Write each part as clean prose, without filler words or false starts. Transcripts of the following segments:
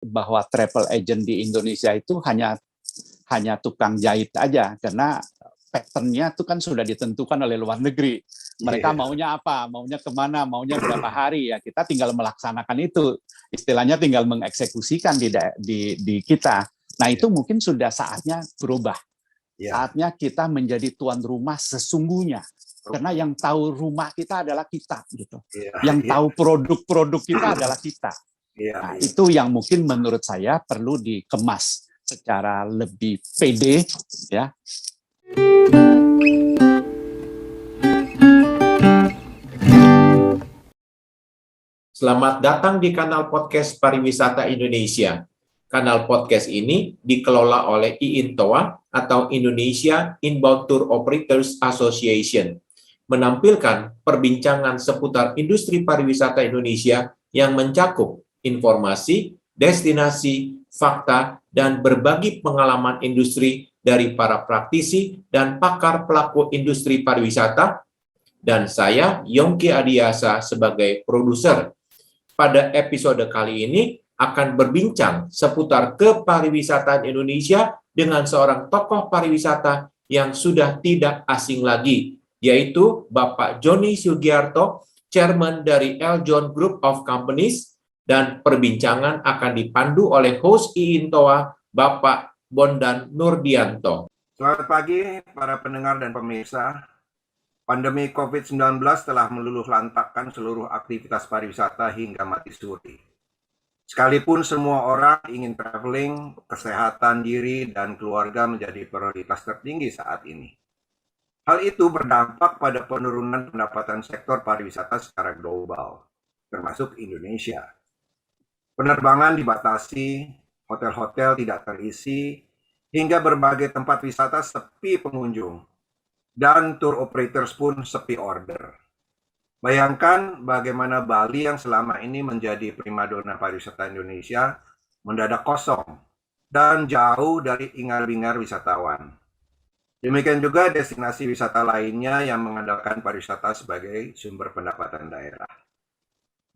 bahwa travel agent di Indonesia itu hanya tukang jahit aja, karena pattern-nya itu kan sudah ditentukan oleh luar negeri. Mereka maunya apa, maunya kemana, maunya berapa hari, ya kita tinggal melaksanakan itu. Istilahnya tinggal mengeksekusikan di kita. Nah itu mungkin sudah saatnya berubah. Saatnya kita menjadi tuan rumah sesungguhnya. Karena yang tahu rumah kita adalah kita, gitu. Yang tahu produk-produk kita adalah kita. Nah, itu yang mungkin menurut saya perlu dikemas secara lebih pede, ya. Selamat datang di kanal podcast Pariwisata Indonesia. Kanal podcast ini dikelola oleh IINTOA atau Indonesia Inbound Tour Operators Association, menampilkan perbincangan seputar industri pariwisata Indonesia yang mencakup informasi, destinasi, fakta, dan berbagi pengalaman industri dari para praktisi dan pakar pelaku industri pariwisata, dan saya, Yongki Adiasa, sebagai produser. Pada episode kali ini akan berbincang seputar kepariwisataan Indonesia dengan seorang tokoh pariwisata yang sudah tidak asing lagi, yaitu Bapak Joni Sugiarto, Chairman dari Eljon Group of Companies, dan perbincangan akan dipandu oleh host IINTOA, Bapak Bondan Nurdianto. Selamat pagi para pendengar dan pemirsa. Pandemi COVID-19 telah meluluh lantakkan seluruh aktivitas pariwisata hingga mati suri. Sekalipun semua orang ingin traveling, kesehatan diri dan keluarga menjadi prioritas tertinggi saat ini. Hal itu berdampak pada penurunan pendapatan sektor pariwisata secara global, termasuk Indonesia. Penerbangan dibatasi, hotel-hotel tidak terisi, hingga berbagai tempat wisata sepi pengunjung. Dan tour operators pun sepi order. Bayangkan bagaimana Bali yang selama ini menjadi primadona pariwisata Indonesia mendadak kosong dan jauh dari ingar-bingar wisatawan. Demikian juga destinasi wisata lainnya yang mengandalkan pariwisata sebagai sumber pendapatan daerah.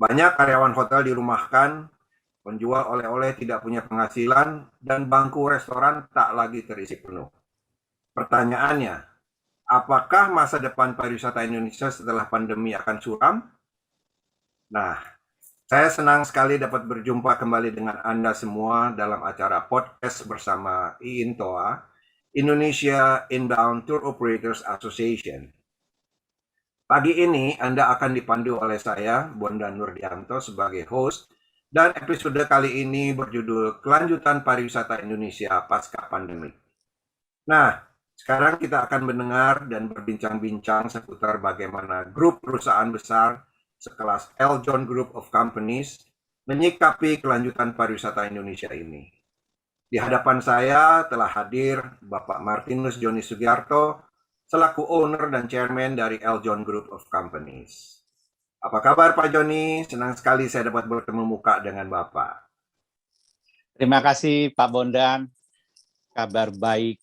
Banyak karyawan hotel dirumahkan, penjual oleh-oleh tidak punya penghasilan, dan bangku restoran tak lagi terisi penuh. Pertanyaannya, apakah masa depan pariwisata Indonesia setelah pandemi akan suram? Nah, saya senang sekali dapat berjumpa kembali dengan Anda semua dalam acara podcast bersama IINTOA, Indonesia Inbound Tour Operators Association. Pagi ini Anda akan dipandu oleh saya, Bondan Nurdianto, sebagai host, dan episode kali ini berjudul Kelanjutan Pariwisata Indonesia Pasca Pandemi. Nah, sekarang kita akan mendengar dan berbincang-bincang seputar bagaimana grup perusahaan besar sekelas Eljon Group of Companies menyikapi kelanjutan pariwisata Indonesia ini. Di hadapan saya telah hadir Bapak Martinus Joni Sugiarto selaku owner dan chairman dari Eljon Group of Companies. Apa kabar Pak Joni? Senang sekali saya dapat bertemu muka dengan Bapak. Terima kasih Pak Bondan, kabar baik.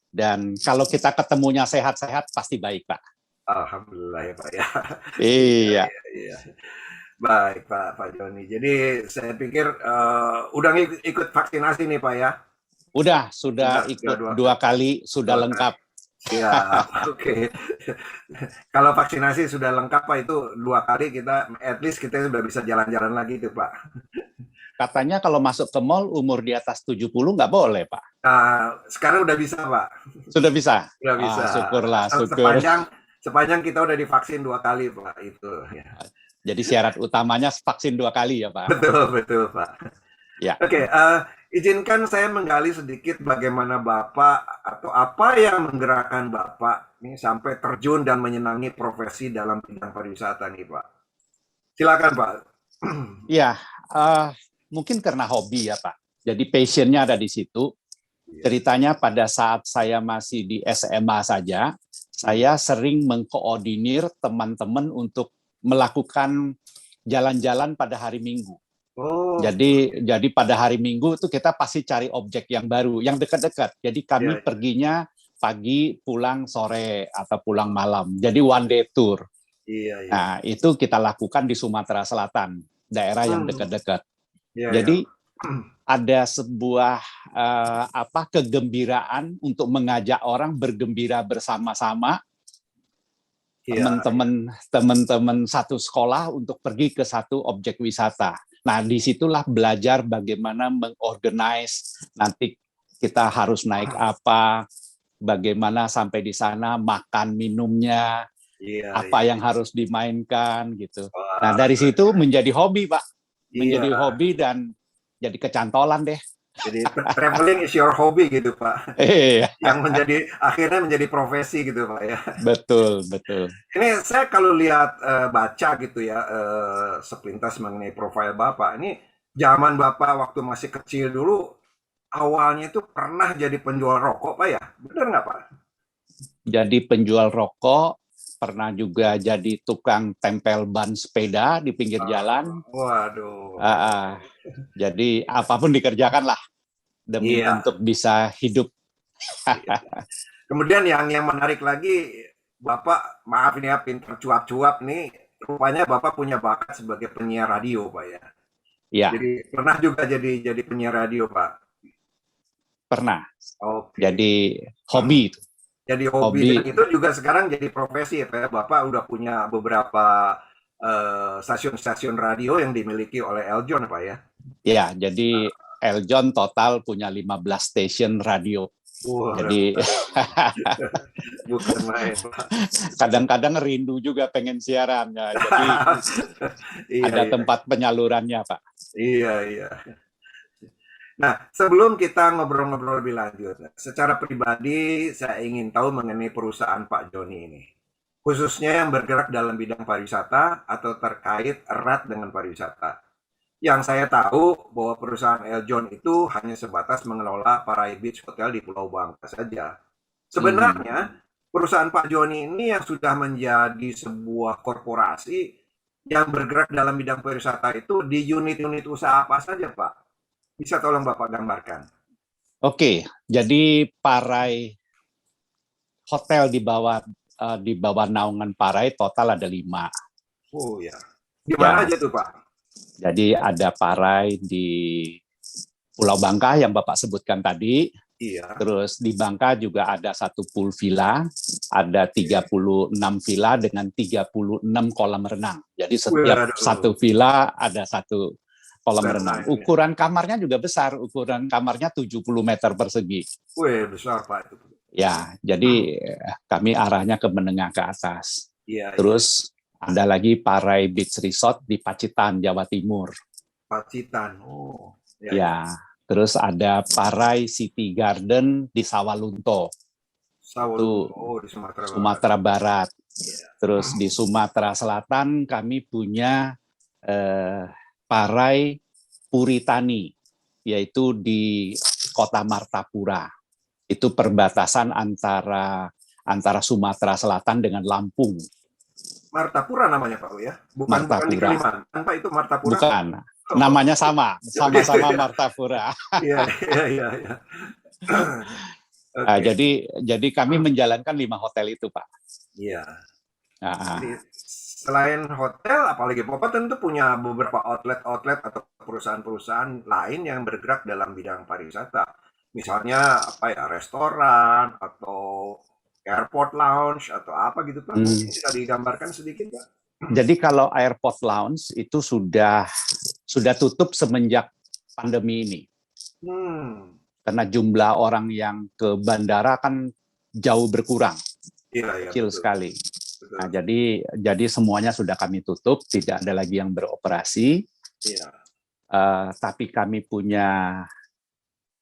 Dan kalau kita ketemunya sehat-sehat, pasti baik, Pak. Alhamdulillah ya, Pak ya. Iya. Iya. Baik, Pak Joni. Jadi saya pikir udah ikut vaksinasi nih, Pak ya? Sudah ikut dua kali, sudah lengkap. Iya, oke. Kalau vaksinasi sudah lengkap, Pak, itu 2 kali kita, at least kita sudah bisa jalan-jalan lagi tuh, Pak. Katanya kalau masuk ke mall umur di atas 70 nggak boleh, Pak. Sekarang udah bisa, Pak. Sudah bisa? Sudah bisa. Syukurlah, syukur. Sepanjang kita udah divaksin 2 kali, Pak. Itu. Ya. Jadi syarat utamanya vaksin 2 kali ya, Pak? Betul, Pak. Ya. Oke, izinkan saya menggali sedikit bagaimana Bapak atau apa yang menggerakkan Bapak nih sampai terjun dan menyenangi profesi dalam bidang pariwisata nih, Pak. Silakan, Pak. Iya, mungkin karena hobi ya, Pak. Jadi passion-nya ada di situ. Ceritanya pada saat saya masih di SMA saja, saya sering mengkoordinir teman-teman untuk melakukan jalan-jalan pada hari Minggu. Oh. Jadi pada hari Minggu itu kita pasti cari objek yang baru, yang dekat-dekat. Jadi kami perginya pagi, pulang sore atau pulang malam. Jadi one day tour. Iya. Nah, itu kita lakukan di Sumatera Selatan, daerah yang dekat-dekat. Jadi ada sebuah kegembiraan untuk mengajak orang bergembira bersama-sama, teman-teman satu sekolah untuk pergi ke satu objek wisata. Nah, disitulah belajar bagaimana mengorganize, nanti kita harus naik apa, bagaimana sampai di sana, makan minumnya, yang harus dimainkan gitu. Nah, dari situ menjadi hobi, Pak. Menjadi hobi dan jadi kecantolan deh. Jadi traveling is your hobby gitu, Pak. Yang akhirnya menjadi profesi gitu, Pak ya. Betul. Ini saya kalau lihat baca gitu ya sepintas mengenai profil Bapak. Ini zaman Bapak waktu masih kecil dulu awalnya itu pernah jadi penjual rokok, Pak ya? Benar nggak, Pak? Jadi penjual rokok, pernah juga jadi tukang tempel ban sepeda di pinggir jalan. Waduh. Jadi apapun dikerjakan lah demi untuk bisa hidup. Kemudian yang menarik lagi, Bapak, maaf ini ya, pintar cuap-cuap nih, rupanya Bapak punya bakat sebagai penyiar radio, Pak ya? Iya. Jadi pernah juga jadi penyiar radio, Pak? Pernah. Jadi hobi itu. Jadi hobi. Dan itu juga sekarang jadi profesi ya, Pak. Bapak udah punya beberapa stasiun-stasiun radio yang dimiliki oleh Eljon, Pak ya? Iya, jadi Eljon total punya 15 stasiun radio. Jadi bukan main, Pak. Kadang-kadang rindu juga pengen siaran ya. Jadi ada tempat penyalurannya, Pak. Iya. Nah, sebelum kita ngobrol-ngobrol lebih lanjut, secara pribadi saya ingin tahu mengenai perusahaan Pak Joni ini. Khususnya yang bergerak dalam bidang pariwisata atau terkait erat dengan pariwisata. Yang saya tahu bahwa perusahaan Eljon itu hanya sebatas mengelola Parai Beach Hotel di Pulau Bangka saja. Sebenarnya perusahaan Pak Joni ini yang sudah menjadi sebuah korporasi yang bergerak dalam bidang pariwisata itu di unit-unit usaha apa saja, Pak? Bisa tolong Bapak gambarkan? Oke, jadi Parai Hotel di bawah naungan Parai total ada 5. Oh ya. Di mana aja tuh, Pak? Jadi ada Parai di Pulau Bangka yang Bapak sebutkan tadi. Iya. Terus di Bangka juga ada 1 pool villa, ada 36 villa dengan 36 kolam renang. Jadi setiap satu villa ada 1 kolam renang. Ukuran kamarnya juga besar, ukuran kamarnya 70 meter persegi. Wih, besar, Pak. Ya, jadi kami arahnya ke menengah ke atas. Iya. Terus ada lagi Parai Beach Resort di Pacitan, Jawa Timur. Pacitan, Ya. Terus ada Parai City Garden di Sawalunto. Di Sumatera Barat. Terus di Sumatera Selatan kami punya Parai Puritani, yaitu di Kota Martapura. Itu perbatasan antara Sumatera Selatan dengan Lampung. Martapura namanya, Pak ya? Bukan di Kalimantan, Pak, itu Martapura. Bukan. Namanya sama-sama Martapura. Iya. Nah, jadi kami menjalankan 5 hotel itu, Pak. Iya. Jadi, selain hotel, apalagi Bapak tentu punya beberapa outlet atau perusahaan-perusahaan lain yang bergerak dalam bidang pariwisata. Misalnya restoran atau airport lounge atau apa gitu, Pak. Mungkin bisa digambarkan sedikit, Pak. Jadi kalau airport lounge itu sudah tutup semenjak pandemi ini. Karena jumlah orang yang ke bandara kan jauh berkurang. Kecil sekali. Betul. Nah, jadi semuanya sudah kami tutup, tidak ada lagi yang beroperasi. Tapi kami punya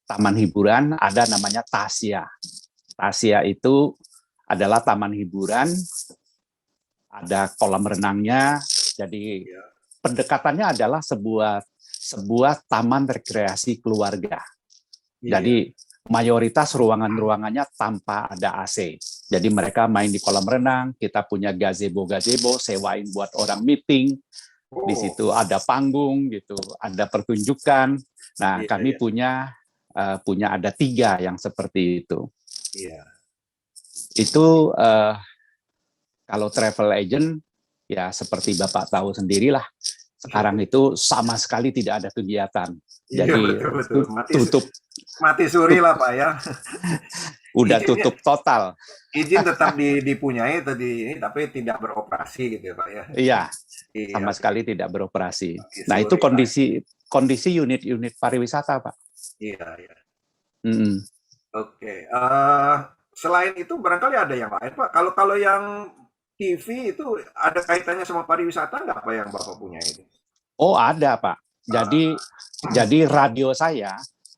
taman hiburan, ada namanya Tasya. Tasya itu adalah taman hiburan, ada kolam renangnya. Jadi pendekatannya adalah sebuah taman rekreasi keluarga. Jadi mayoritas ruangan-ruangannya tanpa ada AC. Jadi mereka main di kolam renang, kita punya gazebo, sewain buat orang meeting. Di situ ada panggung gitu, ada pertunjukan. Nah, kami punya ada 3 yang seperti itu. Itu kalau travel agent ya seperti Bapak tahu sendirilah, Sekarang itu sama sekali tidak ada kegiatan. Iya, Jadi betul. tutup, Mati suri lah Pak ya. udah Izinnya, tutup total. izin tetap dipunyai tapi tidak beroperasi gitu ya Pak ya. Iya, Iya, sama sekali tidak beroperasi. Mati Nah, itu suri, Pak. kondisi unit-unit pariwisata, Pak. Iya, iya. Mm-mm. Oke. Selain itu barangkali ada yang lain Pak. Kalau yang TV itu ada kaitannya sama pariwisata nggak Pak yang Bapak punya itu? Oh, ada, Pak. Jadi radio saya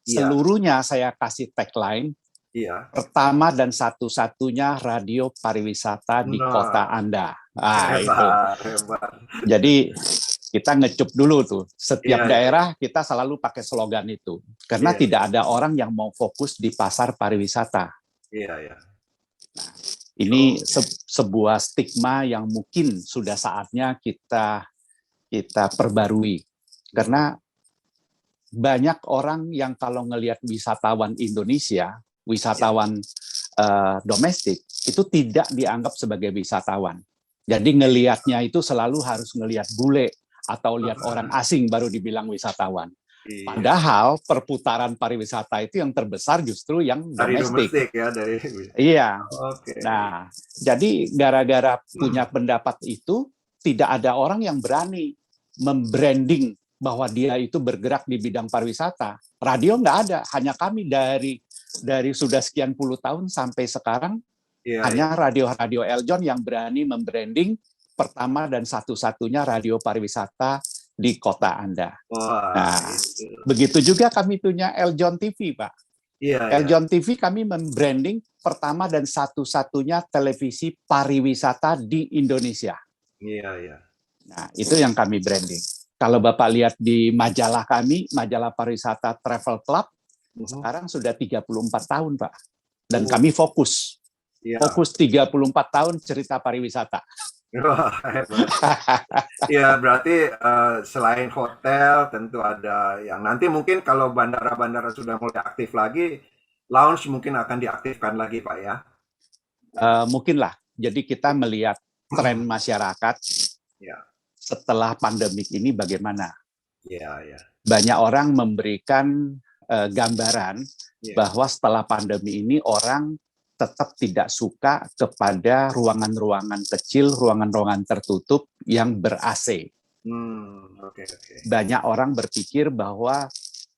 Iya, seluruhnya saya kasih tagline, iya. pertama dan satu-satunya radio pariwisata di Nah, kota Anda. Itu. hebat, hebat. Jadi kita ngecup dulu tuh. Setiap Iya, iya, daerah kita selalu pakai slogan itu. Karena iya, tidak ada orang yang mau fokus di pasar pariwisata. iya, iya. Ini Oke. sebuah stigma yang mungkin sudah saatnya kita perbarui. Karena banyak orang yang kalau ngelihat wisatawan Indonesia, wisatawan domestik, itu tidak dianggap sebagai wisatawan. Jadi ngelihatnya itu selalu harus ngelihat bule atau lihat orang asing baru dibilang wisatawan. Iya. Padahal perputaran pariwisata itu yang terbesar justru yang Dari domestik. domestik ya, dari. Iya. Oke. Nah, jadi gara-gara punya pendapat itu, tidak ada orang yang berani membranding bahwa dia itu bergerak di bidang pariwisata. Radio nggak ada, hanya kami dari sudah sekian puluh tahun sampai sekarang, Iya, hanya radio Eljon yang berani membranding pertama dan satu-satunya radio pariwisata di kota Anda. wah, Nah, itu. begitu juga kami punya Eljon TV, Pak. Iya, iya. Eljon TV kami membranding pertama dan satu-satunya televisi pariwisata di Indonesia. Iya, iya. Nah, itu yang kami branding. Kalau Bapak lihat di majalah kami, majalah pariwisata Travel Club, sekarang sudah 34 tahun, Pak. Dan kami fokus. Iya. Fokus 34 tahun cerita pariwisata. Wah, hebat. Ya, berarti selain hotel tentu ada yang nanti mungkin kalau bandara-bandara sudah mulai aktif lagi, lounge mungkin akan diaktifkan lagi, Pak ya. Mungkinlah. Jadi kita melihat tren masyarakat Ya, setelah pandemik ini bagaimana. ya, ya. Banyak orang memberikan gambaran Ya. bahwa setelah pandemi ini orang tetap tidak suka kepada ruangan-ruangan kecil, ruangan-ruangan tertutup yang ber-AC. Oke. Banyak orang berpikir bahwa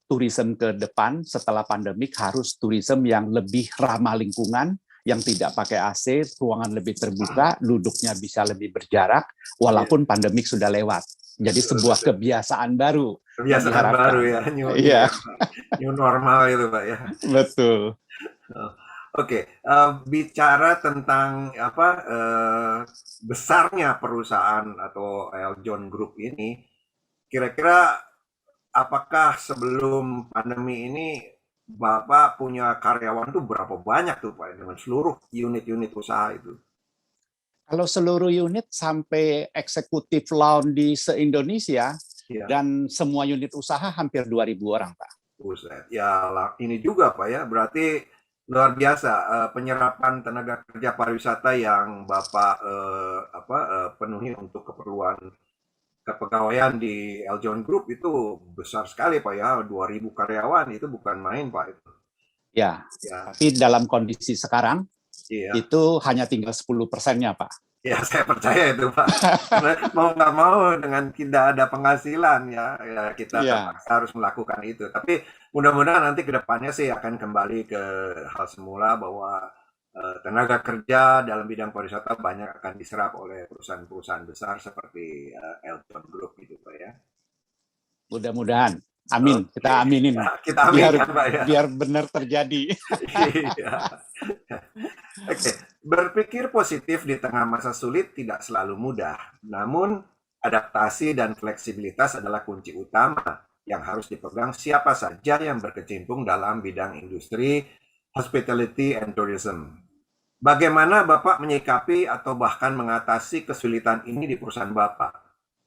tourism ke depan setelah pandemik harus tourism yang lebih ramah lingkungan, yang tidak pakai AC, ruangan lebih terbuka, duduknya bisa lebih berjarak, walaupun pandemik sudah lewat. Jadi sebuah kebiasaan baru. Kebiasaan baru ya, new normal itu, Pak ya. Betul. Oke, bicara tentang besarnya perusahaan atau Eljon Group ini, kira-kira apakah sebelum pandemi ini Bapak punya karyawan tuh berapa banyak tuh Pak dengan seluruh unit-unit usaha itu? Kalau seluruh unit sampai eksekutif lawn di se-Indonesia dan semua unit usaha hampir 2.000 orang, Pak. Buset. Ya, ini juga Pak ya, berarti luar biasa penyerapan tenaga kerja pariwisata yang Bapak penuhi untuk keperluan kepegawaian di Eljon Group itu besar sekali Pak ya, 2.000 karyawan itu bukan main Pak itu. Ya. Tapi dalam kondisi sekarang itu hanya tinggal 10%-nya Pak. Ya saya percaya itu Pak. Mau nggak mau dengan tidak ada penghasilan ya kita harus melakukan itu. Tapi mudah-mudahan nanti ke depannya sih akan kembali ke hal semula bahwa tenaga kerja dalam bidang pariwisata banyak akan diserap oleh perusahaan-perusahaan besar seperti Eljon Group gitu Pak ya. Mudah-mudahan. Amin. Kita aminin. Kita aminkan Pak ya. Biar benar terjadi. Iya. Oke. Berpikir positif di tengah masa sulit tidak selalu mudah. Namun adaptasi dan fleksibilitas adalah kunci utama yang harus dipegang siapa saja yang berkecimpung dalam bidang industri hospitality and tourism. Bagaimana Bapak menyikapi atau bahkan mengatasi kesulitan ini di perusahaan Bapak?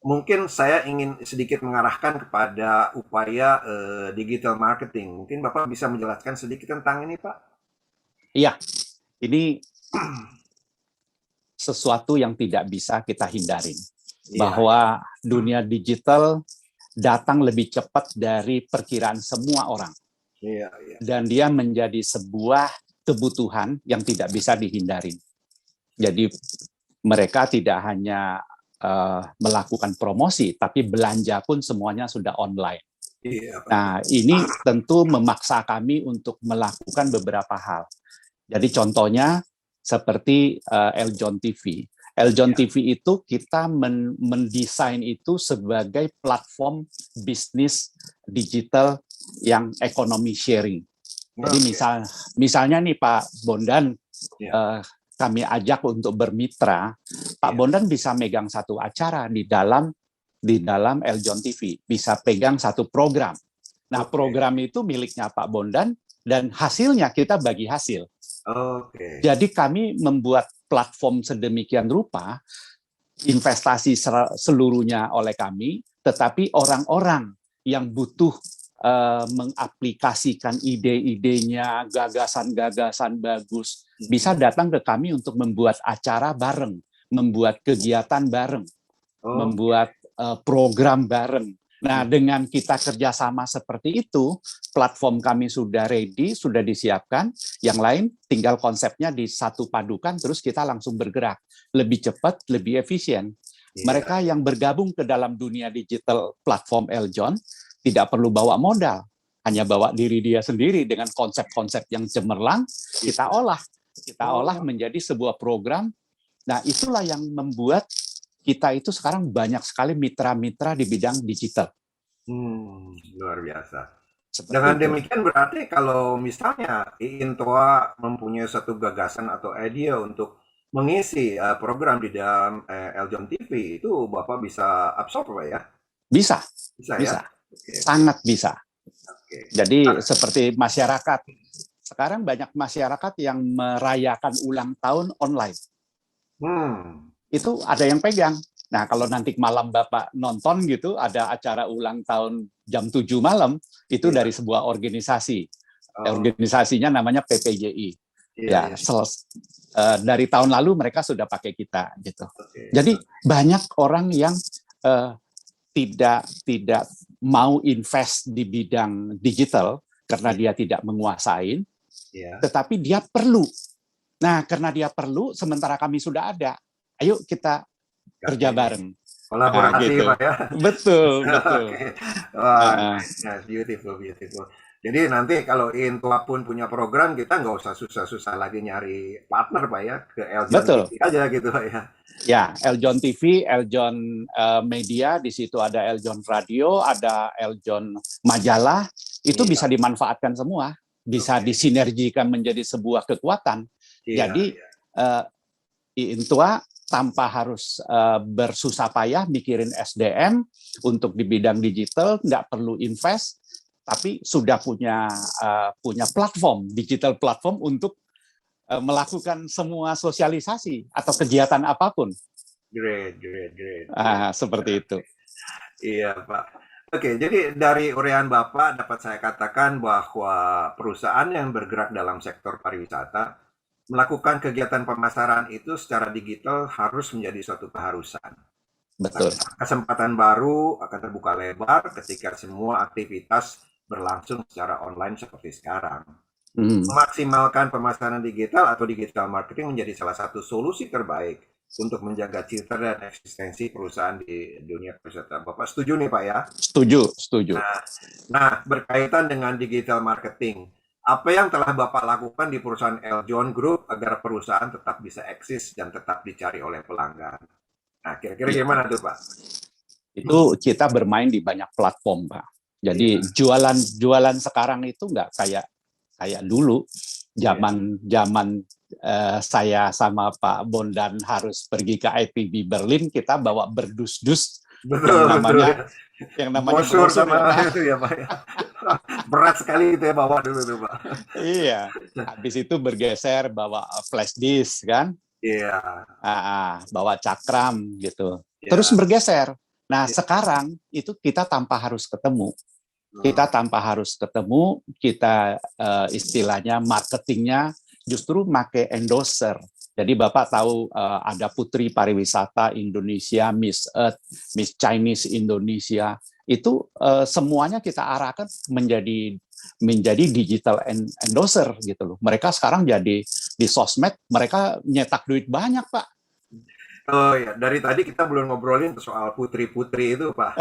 Mungkin saya ingin sedikit mengarahkan kepada upaya digital marketing. Mungkin Bapak bisa menjelaskan sedikit tentang ini, Pak? Iya, ini sesuatu yang tidak bisa kita hindarin. bahwa dunia digital datang lebih cepat dari perkiraan semua orang. Dan dia menjadi sebuah kebutuhan yang tidak bisa dihindari. Jadi mereka tidak hanya melakukan promosi, tapi belanja pun semuanya sudah online. Nah, ini tentu memaksa kami untuk melakukan beberapa hal. Jadi contohnya seperti Eljon TV. Eljon TV itu kita mendesain itu sebagai platform bisnis digital yang ekonomi sharing. Jadi misalnya nih Pak Bondan, kami ajak untuk bermitra, Pak Bondan bisa megang satu acara di dalam Eljon TV, bisa pegang satu program. Nah, program itu miliknya Pak Bondan dan hasilnya kita bagi hasil. Jadi kami membuat platform sedemikian rupa, investasi seluruhnya oleh kami, tetapi orang-orang yang butuh mengaplikasikan ide-idenya, gagasan-gagasan bagus, bisa datang ke kami untuk membuat acara bareng, membuat kegiatan bareng, membuat program bareng. Nah, dengan kita kerjasama seperti itu, platform kami sudah ready, sudah disiapkan. Yang lain tinggal konsepnya disatu padukan, terus kita langsung bergerak lebih cepat, lebih efisien. Mereka yang bergabung ke dalam dunia digital platform Eljon tidak perlu bawa modal, hanya bawa diri dia sendiri dengan konsep-konsep yang cemerlang, kita olah menjadi sebuah program. Nah, itulah yang membuat kita itu sekarang banyak sekali mitra-mitra di bidang digital. Luar biasa. Dengan demikian berarti kalau misalnya IINTOA mempunyai satu gagasan atau ide untuk mengisi program di dalam Eljon TV, itu Bapak bisa absorb Pak ya? Bisa. Ya? Sangat bisa. Jadi seperti masyarakat, sekarang banyak masyarakat yang merayakan ulang tahun online. Itu ada yang pegang. Nah, kalau nanti malam Bapak nonton gitu, ada acara ulang tahun jam 7 malam, itu dari sebuah organisasi. Organisasinya namanya PPJI. Dari tahun lalu mereka sudah pakai kita gitu. Jadi banyak orang yang tidak mau invest di bidang digital karena dia tidak menguasai, tetapi dia perlu. Nah, karena dia perlu, sementara kami sudah ada, ayo kita kerja bareng. Kolaborasi, gitu. Pak ya? Betul. Beautiful. Jadi nanti kalau IINTOA pun punya program, kita nggak usah susah-susah lagi nyari partner, Pak ya, ke Eljon TV aja gitu, Pak ya. Ya, Eljon TV, Eljon Media, di situ ada Eljon Radio, ada Eljon Majalah, itu bisa dimanfaatkan semua, bisa disinergikan menjadi sebuah kekuatan. Jadi IINTOA tanpa harus bersusah payah mikirin SDM untuk di bidang digital, nggak perlu invest, tapi sudah punya platform, digital platform untuk melakukan semua sosialisasi atau kegiatan apapun. Great. Seperti itu. Iya, Pak. Oke, jadi dari uraian Bapak dapat saya katakan bahwa perusahaan yang bergerak dalam sektor pariwisata melakukan kegiatan pemasaran itu secara digital harus menjadi suatu keharusan. Betul. Kesempatan baru akan terbuka lebar ketika semua aktivitas berlangsung secara online seperti sekarang. Memaksimalkan pemasaran digital atau digital marketing menjadi salah satu solusi terbaik untuk menjaga citra dan eksistensi perusahaan di dunia pariwisata. Bapak setuju nih Pak ya? Setuju. Nah, berkaitan dengan digital marketing, apa yang telah Bapak lakukan di perusahaan Eljon Group agar perusahaan tetap bisa eksis dan tetap dicari oleh pelanggan? Nah, kira-kira gimana tuh Pak? Itu kita bermain di banyak platform, Pak. Jadi jualan sekarang itu nggak kayak dulu. Zaman saya sama Pak Bondan harus pergi ke IPB Berlin, kita bawa berdus-dus yang namanya brosur sama itu ya Pak. Berat sekali itu ya bawa dulu tuh Pak. Iya. Habis itu bergeser bawa flash disk kan. Iya. Bawa cakram gitu. Terus bergeser. Nah, sekarang itu kita tanpa harus ketemu. Kita istilahnya marketingnya justru pakai endorser, Jadi Bapak tahu ada Putri Pariwisata Indonesia, Miss Earth, Miss Chinese Indonesia, itu semuanya kita arahkan menjadi digital endorser gitu loh. Mereka sekarang jadi di sosmed, mereka nyetak duit banyak, Pak. Oh ya, dari tadi kita belum ngobrolin soal putri-putri itu, Pak.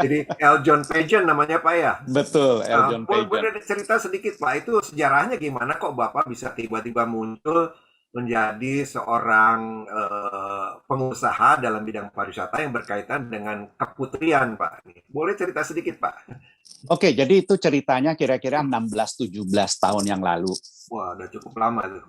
Jadi Eljon Pageant namanya, Pak ya. Betul, Eljon Boleh Pageant. cerita sedikit, Pak, itu sejarahnya gimana kok Bapak bisa tiba-tiba muncul menjadi seorang pengusaha dalam bidang pariwisata yang berkaitan dengan keputrian, Pak? Boleh cerita sedikit, Pak? Oke, jadi itu ceritanya kira-kira 16-17 tahun yang lalu. Wah, udah cukup lama tuh.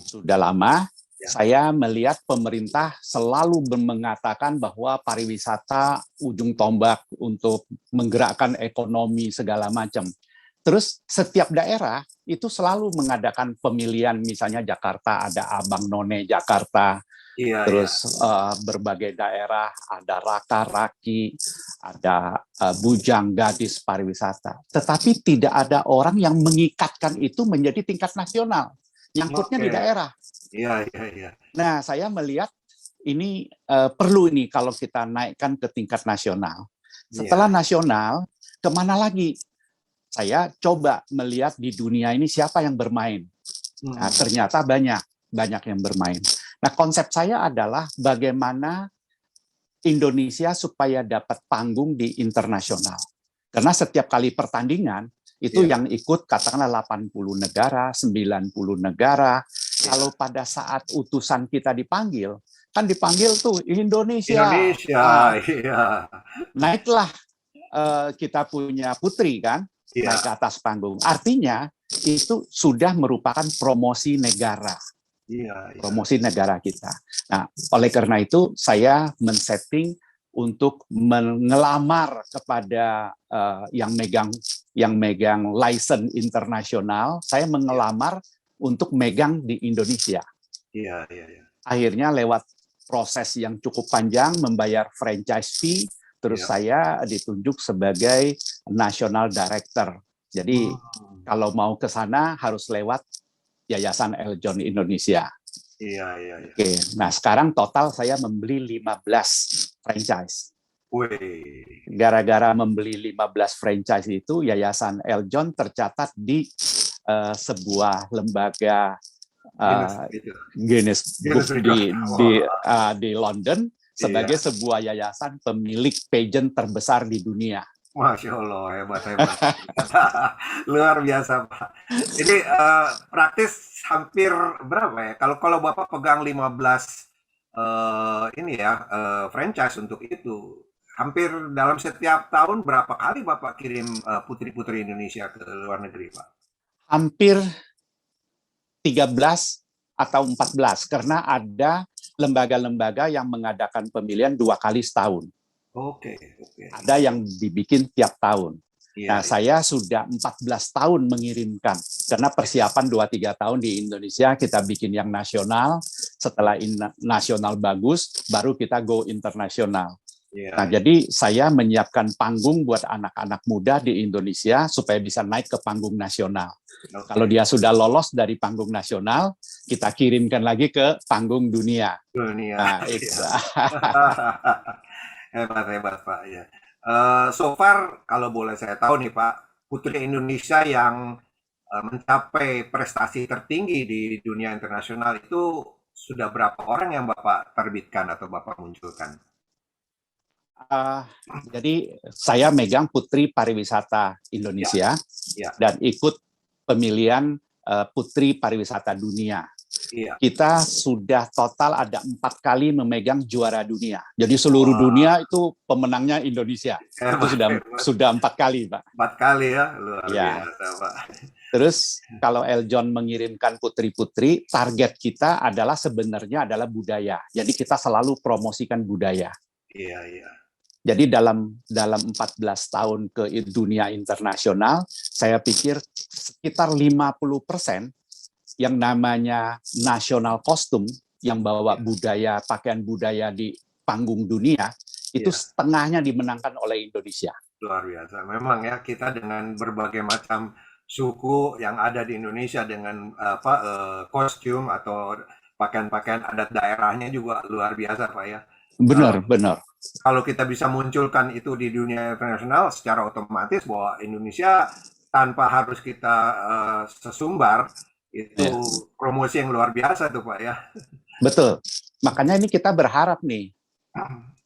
Sudah lama. Ya. Saya melihat pemerintah selalu mengatakan bahwa pariwisata ujung tombak untuk menggerakkan ekonomi segala macam. Terus setiap daerah itu selalu mengadakan pemilihan, misalnya Jakarta ada Abang None Jakarta, Iya, terus berbagai daerah ada Raka-Raki, ada Bujang Gadis pariwisata. Tetapi tidak ada orang yang mengikatkan itu menjadi tingkat nasional. Nyangkutnya di daerah. Iya. Nah, saya melihat ini perlu ini kalau kita naikkan ke tingkat nasional. Setelah nasional, kemana lagi? Saya coba melihat di dunia ini siapa yang bermain. Nah, ternyata banyak yang bermain. Nah, konsep saya adalah bagaimana Indonesia supaya dapat panggung di internasional. Karena setiap kali pertandingan, itu yang ikut katakanlah 80 negara, 90 negara. Kalau pada saat utusan kita dipanggil, kan dipanggil tuh Indonesia. Iya. Naiklah kita punya putri kan, naik ke atas panggung. Artinya itu sudah merupakan promosi negara. Promosi negara kita. Nah, oleh karena itu saya men-setting untuk mengelamar kepada yang megang license internasional, saya mengelamar untuk megang di Indonesia. Iya. Akhirnya lewat proses yang cukup panjang, membayar franchise fee, terus saya ditunjuk sebagai national director. Jadi kalau mau ke sana harus lewat Yayasan Eljon Indonesia. Iya. Oke, nah sekarang total saya membeli 15 franchise. Gara-gara membeli 15 franchise itu, Yayasan Eljon tercatat di sebuah lembaga Guinness Book di London sebagai sebuah yayasan pemilik pageant terbesar di dunia. Masya Allah, hebat. Luar biasa, Pak. Jadi praktis hampir berapa ya? Kalau Bapak pegang 15 franchise untuk itu, hampir dalam setiap tahun berapa kali Bapak kirim putri-putri Indonesia ke luar negeri, Pak? Hampir 13 atau 14, karena ada lembaga-lembaga yang mengadakan pemilihan 2 kali setahun. Oke. Ada yang dibikin tiap tahun. Nah, saya sudah 14 tahun mengirimkan. Karena persiapan 2-3 tahun di Indonesia, kita bikin yang nasional. Setelah nasional bagus, baru kita go internasional. Nah, jadi saya menyiapkan panggung buat anak-anak muda di Indonesia supaya bisa naik ke panggung nasional. Kalau dia sudah lolos dari panggung nasional, kita kirimkan lagi ke panggung dunia. Nah, Hebat, Pak. Ya. So far, kalau boleh saya tahu nih, Pak, putri Indonesia yang mencapai prestasi tertinggi di dunia internasional itu sudah berapa orang yang Bapak terbitkan atau Bapak munculkan? Jadi saya megang Putri Pariwisata Indonesia dan ikut pemilihan Putri Pariwisata Dunia. Kita sudah total ada 4 kali memegang juara dunia. Jadi seluruh dunia itu pemenangnya Indonesia. Itu sudah 4 kali, Pak. 4 kali ya, luar biasa, Pak. Terus kalau Eljon mengirimkan putri-putri, target kita adalah sebenarnya adalah budaya. Jadi kita selalu promosikan budaya. Iya. Jadi dalam 14 tahun ke dunia internasional, saya pikir sekitar 50% yang namanya nasional kostum yang bawa budaya, pakaian budaya di panggung dunia, itu setengahnya dimenangkan oleh Indonesia. Luar biasa. Memang ya, kita dengan berbagai macam suku yang ada di Indonesia dengan kostum atau pakaian-pakaian adat daerahnya juga luar biasa, Pak ya. Benar, benar. Kalau kita bisa munculkan itu di dunia internasional, secara otomatis bahwa Indonesia tanpa harus kita sesumbar, itu Ya, promosi yang luar biasa tuh Pak ya. betul. Makanya ini kita berharap nih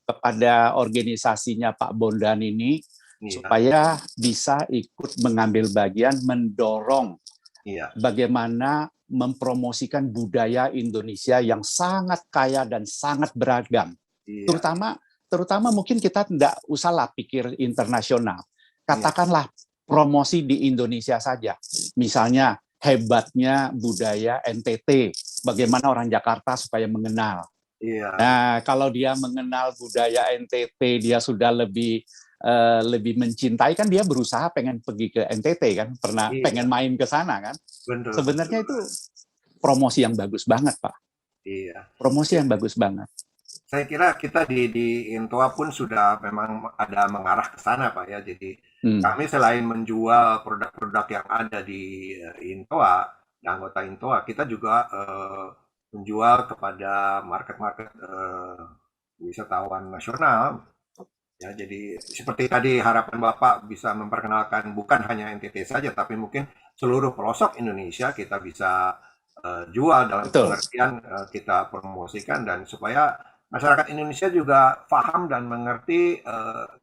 kepada organisasinya Pak Bondan ini Iya, supaya bisa ikut mengambil bagian mendorong iya, bagaimana mempromosikan budaya Indonesia yang sangat kaya dan sangat beragam. iya, Terutama mungkin kita tidak usahlah pikir internasional. iya, Katakanlah promosi di Indonesia saja. Misalnya hebatnya budaya NTT, bagaimana orang Jakarta supaya mengenal. iya, Nah, kalau dia mengenal budaya NTT, dia sudah lebih mencintai, kan dia berusaha pengen pergi ke NTT kan, pengen iya, main ke sana kan. betul, betul. Sebenarnya itu promosi yang bagus banget, Pak. Iya. Promosi yang bagus banget. Saya kira kita di Intoa pun sudah memang ada mengarah ke sana Pak ya. Jadi kami selain menjual produk-produk yang ada di Intoa, anggota Intoa, kita juga menjual kepada market-market wisatawan nasional. Ya, jadi seperti tadi harapan Bapak bisa memperkenalkan bukan hanya NTT saja, tapi mungkin seluruh pelosok Indonesia kita bisa jual dalam Betul. pengertian kita promosikan dan supaya masyarakat Indonesia juga paham dan mengerti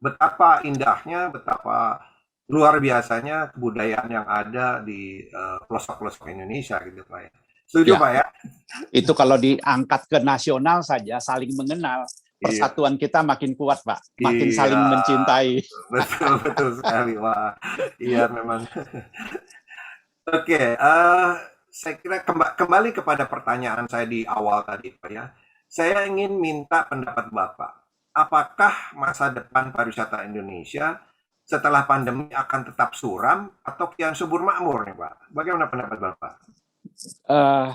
betapa indahnya, betapa luar biasanya kebudayaan yang ada di pelosok-pelosok Indonesia gitu Pak ya. Setuju Ya, Pak ya? itu kalau diangkat ke nasional saja, saling mengenal, Iya, persatuan kita makin kuat, Pak. Makin saling iya, mencintai. betul betul sekali Wah. Iya memang. Oke, saya kira kembali kepada pertanyaan saya di awal tadi, Pak ya. Saya ingin minta pendapat Bapak. Apakah masa depan pariwisata Indonesia setelah pandemi akan tetap suram atau kian subur makmur nih, Pak? Bagaimana pendapat Bapak?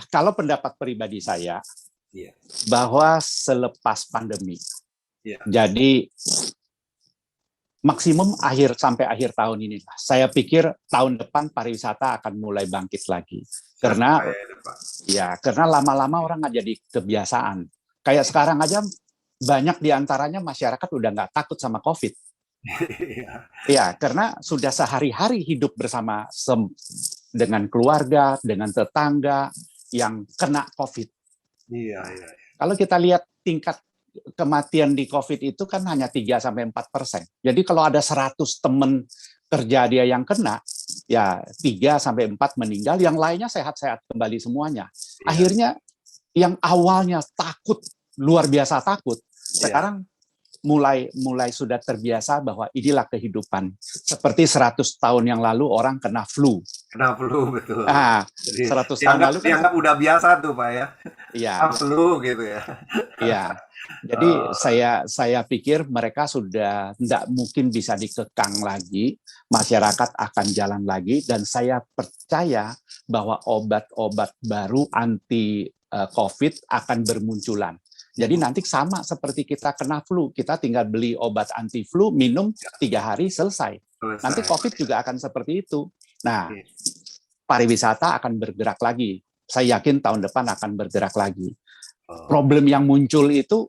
Kalau pendapat pribadi saya, Iya, bahwa selepas pandemi, iya, jadi maksimum sampai akhir tahun ini, saya pikir tahun depan pariwisata akan mulai bangkit lagi. saya Karena percaya itu, Pak. karena lama-lama orang nggak jadi kebiasaan. Kayak sekarang aja banyak diantaranya masyarakat udah nggak takut sama COVID. Iya, Ya, karena sudah sehari-hari hidup bersama dengan keluarga, dengan tetangga yang kena COVID. iya, iya. Kalau kita lihat tingkat kematian di COVID itu kan hanya 3-4%. Jadi kalau ada 100 teman kerja dia yang kena, ya 3-4 meninggal, yang lainnya sehat-sehat kembali semuanya. Iya. Akhirnya yang awalnya takut, luar biasa takut, sekarang mulai sudah terbiasa bahwa inilah kehidupan. Seperti 100 tahun yang lalu orang kena flu. Kena flu, betul. Jadi 100 tahun lalu kan dianggap udah biasa tuh, Pak ya. iya. Flu gitu ya. Iya. Jadi saya pikir mereka sudah tidak mungkin bisa dikekang lagi, masyarakat akan jalan lagi, dan saya percaya bahwa obat-obat baru anti COVID akan bermunculan. Jadi nanti sama seperti kita kena flu, kita tinggal beli obat anti flu, minum 3 hari selesai. Nanti COVID juga akan seperti itu. Nah, pariwisata akan bergerak lagi. Saya yakin tahun depan akan bergerak lagi. Problem yang muncul itu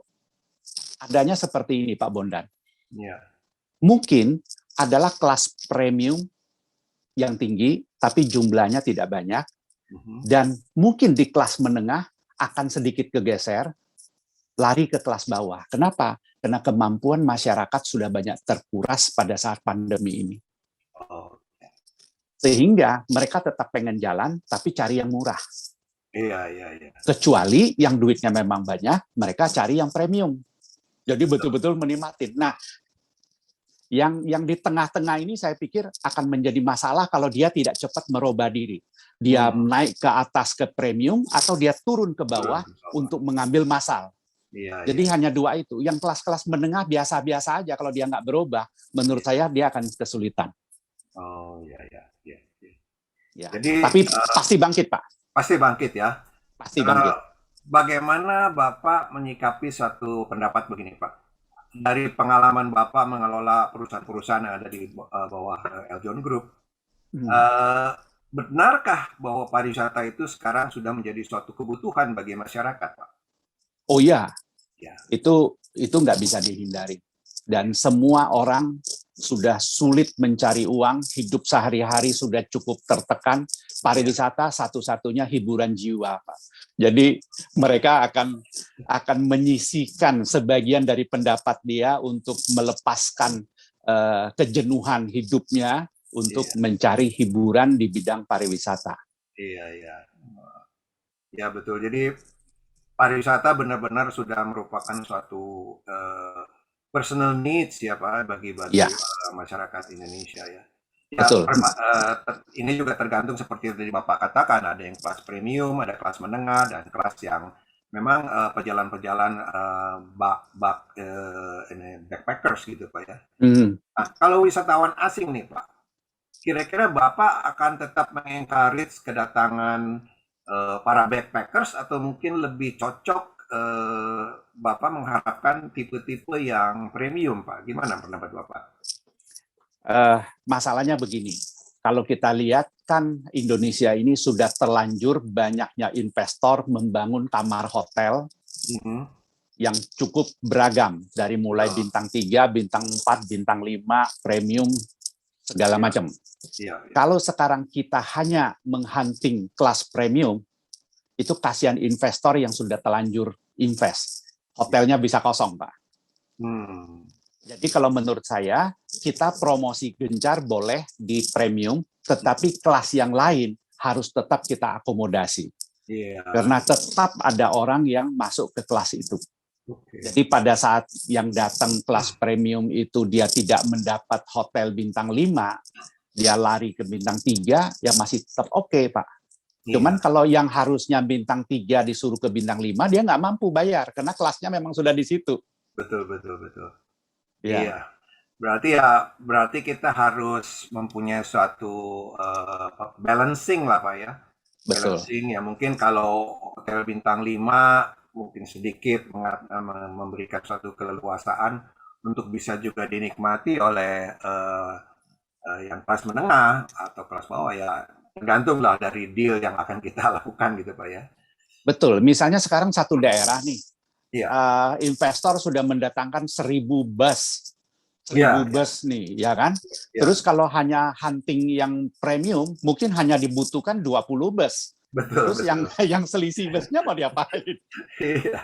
adanya seperti ini, Pak Bondan. Mungkin adalah kelas premium yang tinggi, tapi jumlahnya tidak banyak. Dan mungkin di kelas menengah akan sedikit kegeser, lari ke kelas bawah. Kenapa? Karena kemampuan masyarakat sudah banyak terkuras pada saat pandemi ini. Sehingga mereka tetap pengen jalan, tapi cari yang murah. Iya. Kecuali yang duitnya memang banyak, mereka cari yang premium. Jadi betul-betul menikmatin. Nah, yang di tengah-tengah ini saya pikir akan menjadi masalah kalau dia tidak cepat merubah diri. Dia naik ke atas ke premium atau dia turun ke bawah untuk mengambil massal. Jadi hanya dua itu. Yang kelas-kelas menengah biasa-biasa aja, kalau dia nggak berubah, menurut saya dia akan kesulitan. Ya. Jadi, tapi pasti bangkit, Pak. Pasti bangkit ya. Pasti bangkit. Bagaimana Bapak menyikapi satu pendapat begini, Pak? Dari pengalaman Bapak mengelola perusahaan-perusahaan yang ada di bawah Eljon Group, benarkah bahwa pariwisata itu sekarang sudah menjadi suatu kebutuhan bagi masyarakat, Pak? Oh ya, Ya, itu nggak bisa dihindari. Dan semua orang sudah sulit mencari uang, hidup sehari-hari sudah cukup tertekan. Pariwisata satu-satunya hiburan jiwa, Pak. Jadi mereka akan menyisihkan sebagian dari pendapat dia untuk melepaskan kejenuhan hidupnya untuk mencari hiburan di bidang pariwisata. iya, iya. Ya, betul. Jadi pariwisata benar-benar sudah merupakan suatu personal needs ya Pak bagi Ya, masyarakat Indonesia ya. Ya, betul. ini juga tergantung seperti yang tadi Bapak katakan, ada yang kelas premium, ada kelas menengah, dan kelas yang memang pejalan-pejalan backpackers gitu Pak ya. Nah, kalau wisatawan asing nih Pak, kira-kira Bapak akan tetap mengencourage kedatangan para backpackers atau mungkin lebih cocok Bapak mengharapkan tipe-tipe yang premium, Pak? Gimana pendapat Bapak? Masalahnya begini, kalau kita lihat kan Indonesia ini sudah terlanjur banyaknya investor membangun kamar hotel yang cukup beragam, dari mulai bintang 3, bintang 4, bintang 5, premium, segala macam. Kalau sekarang kita hanya menghunting kelas premium, itu kasihan investor yang sudah telanjur invest. Hotelnya bisa kosong, Pak. Jadi kalau menurut saya, kita promosi gencar boleh di premium, tetapi kelas yang lain harus tetap kita akomodasi. Karena tetap ada orang yang masuk ke kelas itu. Jadi pada saat yang datang kelas premium itu dia tidak mendapat hotel bintang 5, dia lari ke bintang 3, ya masih tetap oke, Pak. Cuman kalau yang harusnya bintang 3 disuruh ke bintang 5, dia nggak mampu bayar, karena kelasnya memang sudah di situ. Betul. Iya. Berarti kita harus mempunyai suatu balancing lah Pak ya. Betul. Balancing ya, mungkin kalau hotel bintang 5 mungkin sedikit memberikan suatu keleluasaan untuk bisa juga dinikmati oleh yang kelas menengah atau kelas bawah ya, tergantung lah dari deal yang akan kita lakukan gitu Pak ya. Betul. Misalnya sekarang satu daerah nih, investor sudah mendatangkan 1.000 bus. 1.000 bus nih, ya kan? Terus kalau hanya hunting yang premium, mungkin hanya dibutuhkan 20 bus. Terus yang selisih busnya mau diapain? Iya.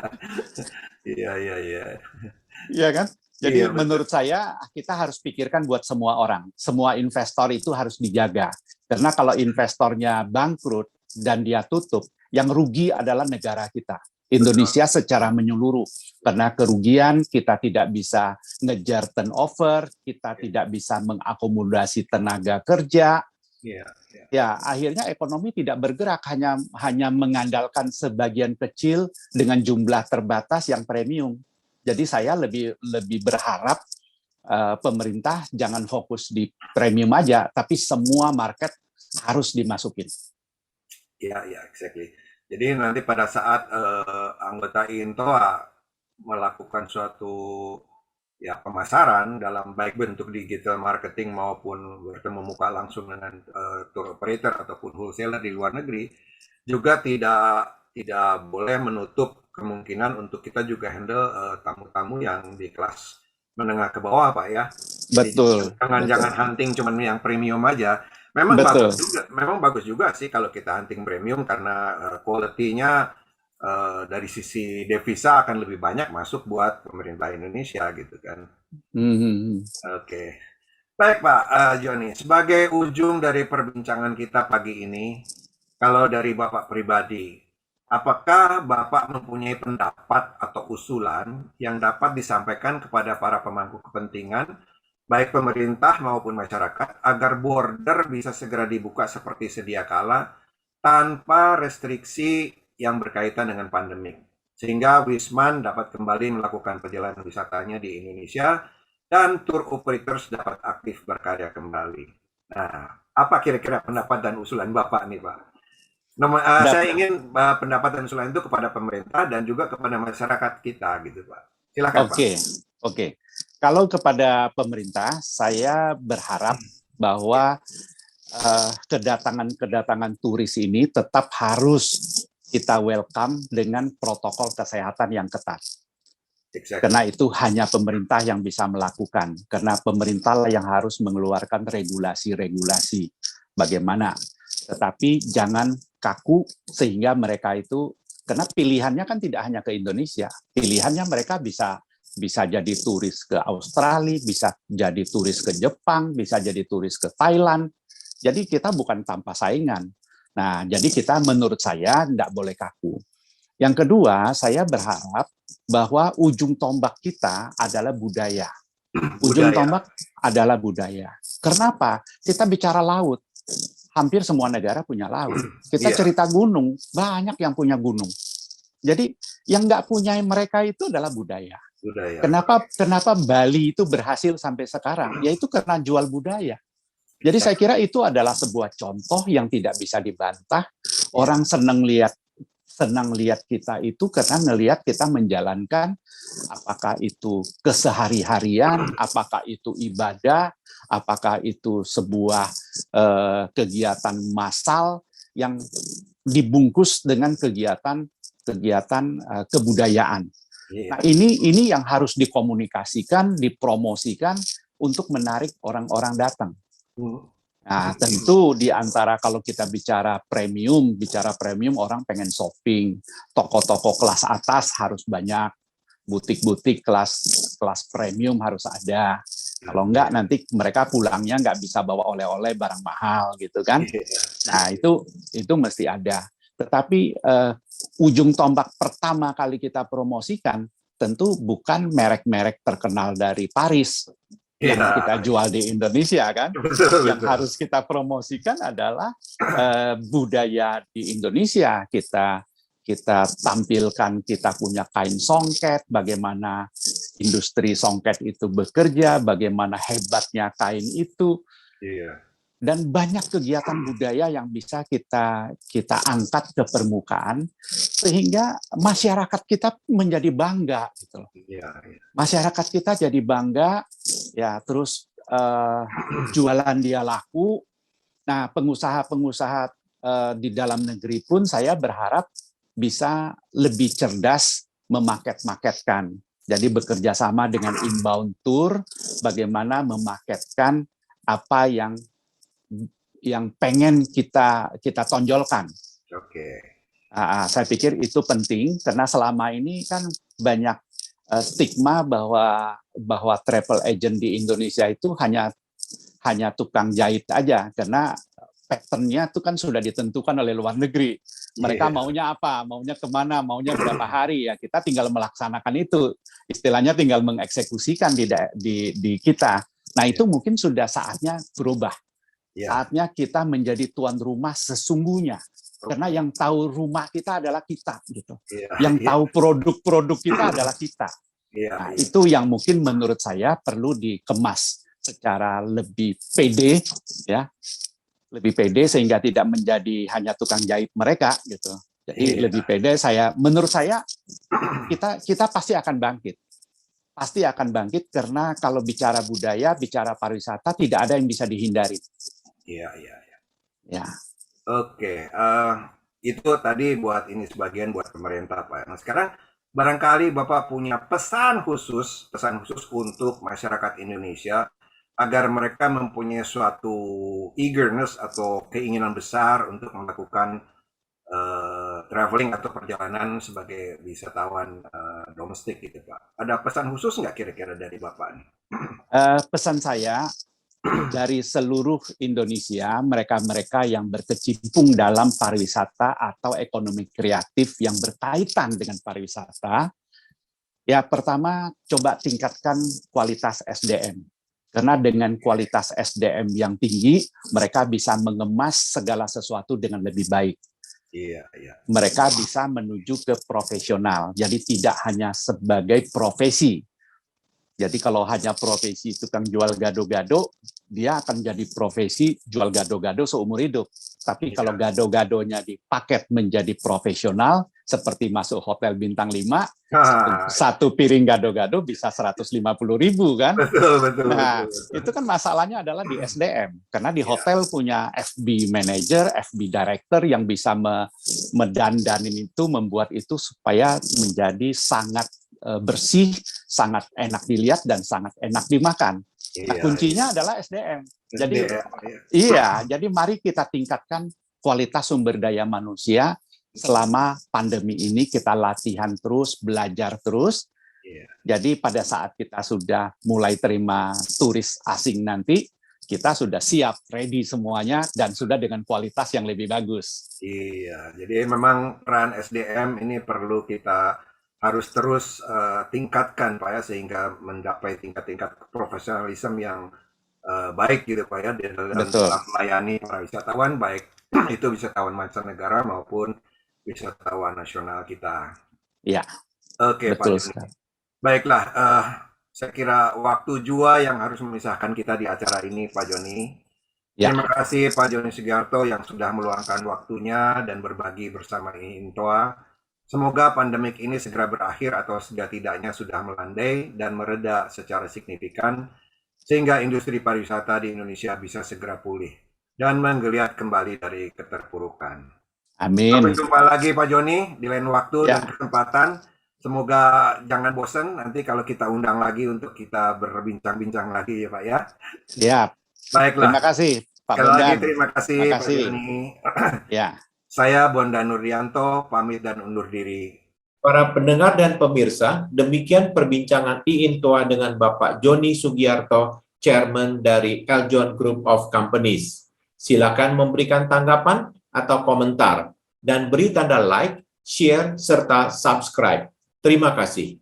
Iya kan? Jadi menurut saya kita harus pikirkan buat semua orang. Semua investor itu harus dijaga. Karena kalau investornya bangkrut dan dia tutup, yang rugi adalah negara kita. Indonesia secara menyeluruh, karena kerugian kita tidak bisa ngejar turnover, kita tidak bisa mengakomodasi tenaga kerja, ya akhirnya ekonomi tidak bergerak, hanya mengandalkan sebagian kecil dengan jumlah terbatas yang premium. Jadi saya lebih berharap pemerintah jangan fokus di premium aja, tapi semua market harus dimasukin. Ya, exactly. Jadi nanti pada saat anggota INTOA melakukan suatu pemasaran dalam baik bentuk digital marketing maupun bertemu muka langsung dengan tour operator ataupun wholesaler di luar negeri, juga tidak boleh menutup kemungkinan untuk kita juga handle tamu-tamu yang di kelas menengah ke bawah Pak ya. Betul. Jangan hunting cuman yang premium aja. Memang bagus juga sih kalau kita hunting premium karena quality-nya dari sisi devisa akan lebih banyak masuk buat pemerintah Indonesia gitu kan. Oke. Baik Pak Joni, sebagai ujung dari perbincangan kita pagi ini, kalau dari Bapak pribadi, apakah Bapak mempunyai pendapat atau usulan yang dapat disampaikan kepada para pemangku kepentingan baik pemerintah maupun masyarakat, agar border bisa segera dibuka seperti sedia kala tanpa restriksi yang berkaitan dengan pandemik, sehingga Wisman dapat kembali melakukan perjalanan wisatanya di Indonesia dan tour operators dapat aktif berkarya kembali. Nah, apa kira-kira pendapat dan usulan Bapak nih Pak? Saya ingin pendapat dan usulan itu kepada pemerintah dan juga kepada masyarakat kita gitu Pak. Silakan Pak. Oke. Kalau kepada pemerintah, saya berharap bahwa kedatangan turis ini tetap harus kita welcome dengan protokol kesehatan yang ketat. Exactly. Karena itu hanya pemerintah yang bisa melakukan. Karena pemerintah yang harus mengeluarkan regulasi-regulasi bagaimana. Tetapi jangan kaku sehingga mereka itu, karena pilihannya kan tidak hanya ke Indonesia. Pilihannya mereka bisa jadi turis ke Australia, bisa jadi turis ke Jepang, bisa jadi turis ke Thailand. Jadi kita bukan tanpa saingan. Nah, jadi kita menurut saya tidak boleh kaku. Yang kedua, saya berharap bahwa ujung tombak kita adalah budaya. Ujung tombak adalah budaya. Kenapa? Kita bicara laut. Hampir semua negara punya laut. Kita cerita gunung, banyak yang punya gunung. Jadi yang nggak punya mereka itu adalah budaya. Kenapa Bali itu berhasil sampai sekarang? Yaitu karena jual budaya. Jadi saya kira itu adalah sebuah contoh yang tidak bisa dibantah. Orang senang lihat kita itu karena ngelihat kita menjalankan apakah itu kesehari-harian, apakah itu ibadah, apakah itu sebuah kegiatan massal yang dibungkus dengan kegiatan kebudayaan. Nah, ini yang harus dikomunikasikan, dipromosikan untuk menarik orang-orang datang. Nah, tentu di antara kalau kita bicara premium orang pengen shopping, toko-toko kelas atas harus banyak, butik-butik kelas premium harus ada. Kalau enggak nanti mereka pulangnya nggak bisa bawa oleh-oleh barang mahal gitu kan. Nah, itu mesti ada. Tetapi ujung tombak pertama kali kita promosikan tentu bukan merek-merek terkenal dari Paris yang kita jual di Indonesia kan. Yang harus kita promosikan adalah budaya di Indonesia. Kita tampilkan kita punya kain songket, bagaimana industri songket itu bekerja, bagaimana hebatnya kain itu. Dan banyak kegiatan budaya yang bisa kita angkat ke permukaan sehingga masyarakat kita menjadi bangga gitu. Masyarakat kita jadi bangga ya, terus jualan dia laku. Nah, pengusaha-pengusaha di dalam negeri pun saya berharap bisa lebih cerdas memaket-maketkan. Jadi bekerja sama dengan inbound tour bagaimana memaketkan apa yang pengen kita tonjolkan. Saya pikir itu penting karena selama ini kan banyak stigma bahwa travel agent di Indonesia itu hanya tukang jahit aja karena pattern-nya itu kan sudah ditentukan oleh luar negeri. Mereka maunya apa, maunya kemana, maunya berapa hari ya kita tinggal melaksanakan itu. Istilahnya tinggal mengeksekusikan di kita. Nah itu mungkin sudah saatnya berubah. Saatnya kita menjadi tuan rumah sesungguhnya, karena yang tahu rumah kita adalah kita, gitu. Yang tahu produk-produk kita adalah kita. Nah, itu yang mungkin menurut saya perlu dikemas secara lebih pede, ya, lebih pede sehingga tidak menjadi hanya tukang jahit mereka, gitu. Jadi lebih pede. Menurut saya kita pasti akan bangkit. Pasti akan bangkit karena kalau bicara budaya, bicara pariwisata tidak ada yang bisa dihindari. Ya. Oke, itu tadi buat sebagian buat pemerintah, Pak. Nah, sekarang barangkali Bapak punya pesan khusus untuk masyarakat Indonesia agar mereka mempunyai suatu eagerness atau keinginan besar untuk melakukan traveling atau perjalanan sebagai wisatawan domestik gitu, Pak. Ada pesan khusus nggak kira-kira dari Bapak nih? Pesan saya dari seluruh Indonesia, mereka-mereka yang berkecimpung dalam pariwisata atau ekonomi kreatif yang berkaitan dengan pariwisata, ya pertama coba tingkatkan kualitas SDM. Karena dengan kualitas SDM yang tinggi, mereka bisa mengemas segala sesuatu dengan lebih baik. Mereka bisa menuju ke profesional, jadi tidak hanya sebagai profesi. Jadi kalau hanya profesi tukang jual gado-gado, dia akan jadi profesi jual gado-gado seumur hidup. Tapi kalau gado-gadonya dipaket menjadi profesional, seperti masuk hotel bintang 5, satu piring gado-gado bisa 150.000 kan? Betul. Nah, itu kan masalahnya adalah di SDM. Karena di hotel punya FB manager, FB director yang bisa mendandanin itu, membuat itu supaya menjadi sangat bersih, sangat enak dilihat, dan sangat enak dimakan. Nah, kuncinya adalah SDM. Jadi jadi mari kita tingkatkan kualitas sumber daya manusia. Selama pandemi ini kita latihan terus, belajar terus. Jadi pada saat kita sudah mulai terima turis asing nanti, kita sudah siap, ready semuanya, dan sudah dengan kualitas yang lebih bagus. Iya, jadi memang peran SDM ini perlu kita harus terus tingkatkan Pak ya, sehingga mencapai tingkat-tingkat profesionalisme yang baik gitu Pak ya, dalam melayani para wisatawan, baik itu wisatawan mancanegara maupun wisatawan nasional kita. Iya. Oke, Pak Joni. Baiklah, saya kira waktu jua yang harus memisahkan kita di acara ini, Pak Joni. Ya. Terima kasih Pak Joni Sugiarto yang sudah meluangkan waktunya dan berbagi bersama INTOA. Semoga pandemik ini segera berakhir atau setidaknya sudah melandai dan mereda secara signifikan, sehingga industri pariwisata di Indonesia bisa segera pulih dan menggeliat kembali dari keterpurukan. Amin. Sampai jumpa lagi Pak Joni di lain waktu dan kesempatan. Semoga jangan bosan nanti kalau kita undang lagi untuk kita berbincang-bincang lagi ya Pak ya. Siap. Baiklah. Terima kasih Pak Sekali Bondan. lagi terima kasih Pak Joni. Ya. Saya Bondan Nurdianto pamit dan undur diri. Para pendengar dan pemirsa, demikian perbincangan IINTOA dengan Bapak Joni Sugiarto, Chairman dari Eljon Group of Companies. Silakan memberikan tanggapan atau komentar, dan beri tanda like, share, serta subscribe. Terima kasih.